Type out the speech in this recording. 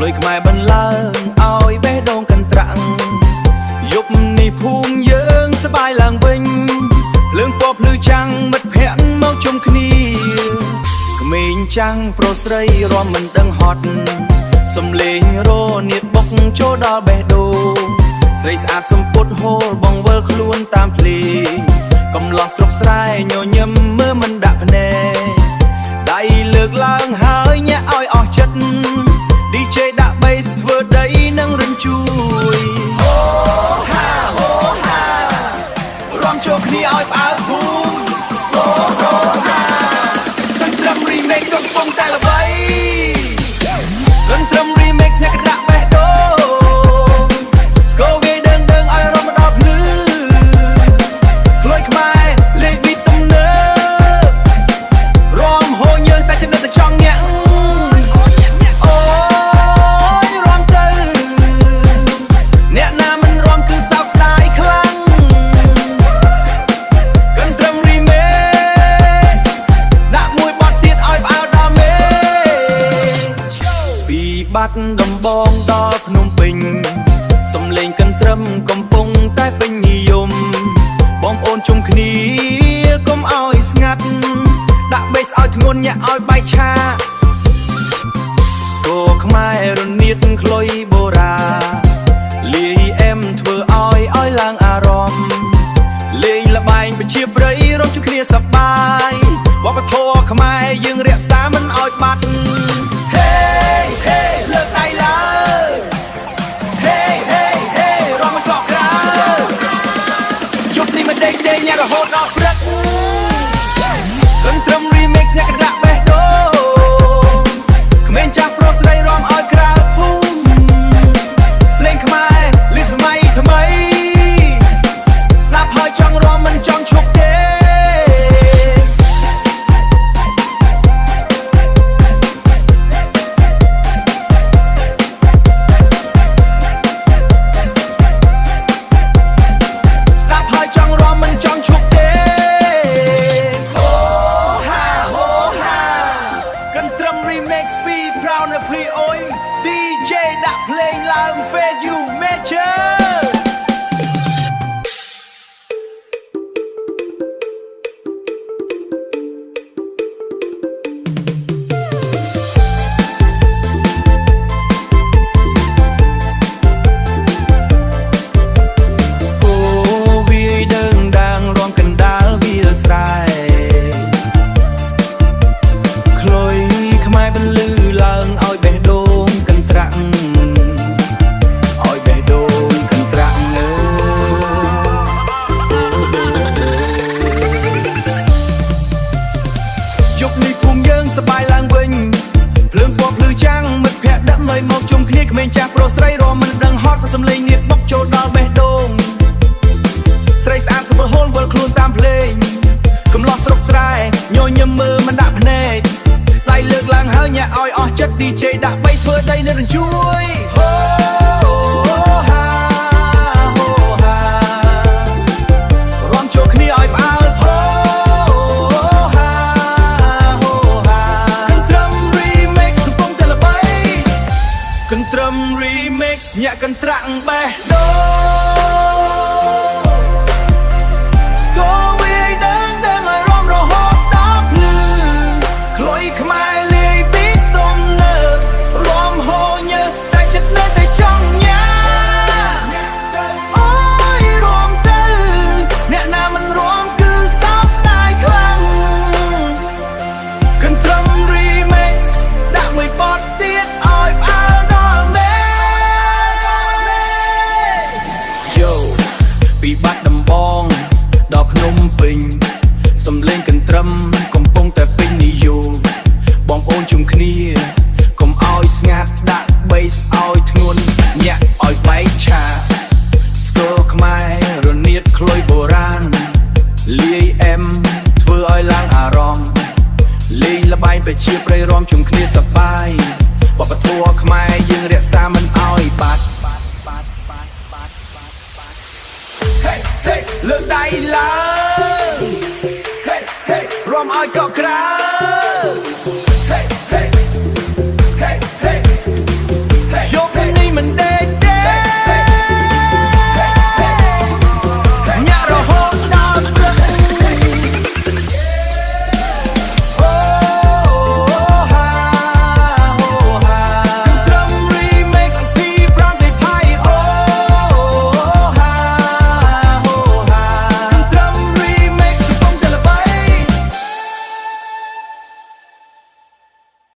យខ្មែរបន្លើងឲ្យបេះដូងកាន់ត្រាំងយប់នេះភូមិយើងសបាយឡើងវិញភ្លើងពណ៌ភ្លឺចាំងមិត្តភ័ក្តិមកជុំគ្នាក្មេងចាំងប្រុសស្រីរាំមិនដឹងហត់សំលេងរនៀតបុកចូលដល់បេះដូងស្រីស្អាតសំពុតហូលបងវិលខ្លួនតាមភ្លេងកំឡោះស្រុកស្រែញញឹមមើលមិនដាក់ភ្នែកដៃលើកឡើងហើយញាក់ឲ្យអស់ចិត្ត DJ ដាក់ bass ធ្វើដីនឹងរំជួយអូហាអូហារាំចូលគ្នាឲ្យផ្អើលភូមិអូហាទាំងត្រឹម remix កំពុងតែល្បីទាំងត្រឹម remix អ្នកក៏ដាក់បេះដូងស្គរវាយដឹងឲ្យរំដល់ភ្លឺក្លួយខ្មែរលេខ beat ទំនើបរាំហូរយើងតែចំណិតតែចង់ញាក់បាត់ដំបងដល់ភ្នំពេញសំលេងកន្ទ្រឹមកំពុងតែពេញនិយមបងប្អូនជុំគ្នាកុំឲ្យស្ងាត់ដាក់បេសឲ្យធ្ងន់ញាក់ឲ្យបែកឆាស្គរខ្មែររនៀតខ្លុយបូរាលាយអែមធ្វើឲ្យឡើងអារម្មណ៍លេងល្បែងប្រជាប្រិយរំជុំគ្នាសប្បាយវប្បធម៌ខ្មែរយើងរក្សាមិនឲ្យបាត់លើកដៃឡើងហេរំមិនកក់ក្រៅយប់នេះមិនដេកញ៉ាំរហូតដល់ព្រឹកកន្ទ្រឹម remix អ្នកក៏ដាក់បេះដូងក្មេងចាស់ប្រុសស្រីរំឲ្យក្រៅភូមិលេងខ្មែរលីសម័យថ្មីស្ដាប់ហើយចង់រំមិនចង់ឈប់ទេDJ ដាក់ភ្លេងឡើង Fade You Majorសបាយឡើងវិញភ្លើងពណ៌ភ្លឺចាំងមិត្តភ័ក្តិដឹកឲ្យមកជុំគ្នាក្មេងចាស់ប្រុសស្រីរំមិនដឹងហត់សំលេងនៀតបុកចូលដល់បេះដូងស្រីស្អាតសម្បល់ហូលវិលខ្លួនតាមភ្លេងកំឡោះស្រុកស្រែញញឹមមើលមិនដាក់ភ្នែកដៃលើកឡើងហើយញាក់ឲ្យអស់ចិត្ត DJ ដាក់បីធ្វើដីនៅរញ្ជួយរំចូលគ្នាឲ្យផ្អើលកន្ទ្រឹម remix ញាក់កន្ត្រាក់បេះដូងស្គរវាយដឹងឲ្យរំរហូតដល់ភ្លឺក្លុយខ្មែរលាយ beat ទំនើបរាំហូរញើសតែចិត្តនៅតែចង់ញ៉ាអូយរាំទៅអ្នកណាមិនរាំគឺសោកស្ដាយខ្លាំងកន្ទ្រឹម remix ដាក់មួយបទទៀតឲ្យផ្អើលពីបាត់ដំបងដល់ភ្នំពេញសំលេងកន្ទ្រឹមកំពុងតែពេញនិយមបងប្អូនជុំគ្នាកុំឲ្យស្ងាត់ដាក់ bass ឲ្យធ្ងន់ញាក់ឲ្យបែកឆាស្គរខ្មែររនៀតខ្លុយបូរាណលាយអែមធ្វើឲ្យឡើងអារម្មណ៍លេងល្បែងប្រជាប្រិយរំជុំគ្នាសប្បាយវប្បធម៌ខ្មែរយើងរក្សាមិនឲ្យបាត់លើកដៃឡើងរំឲ្យកក់ក្រៅ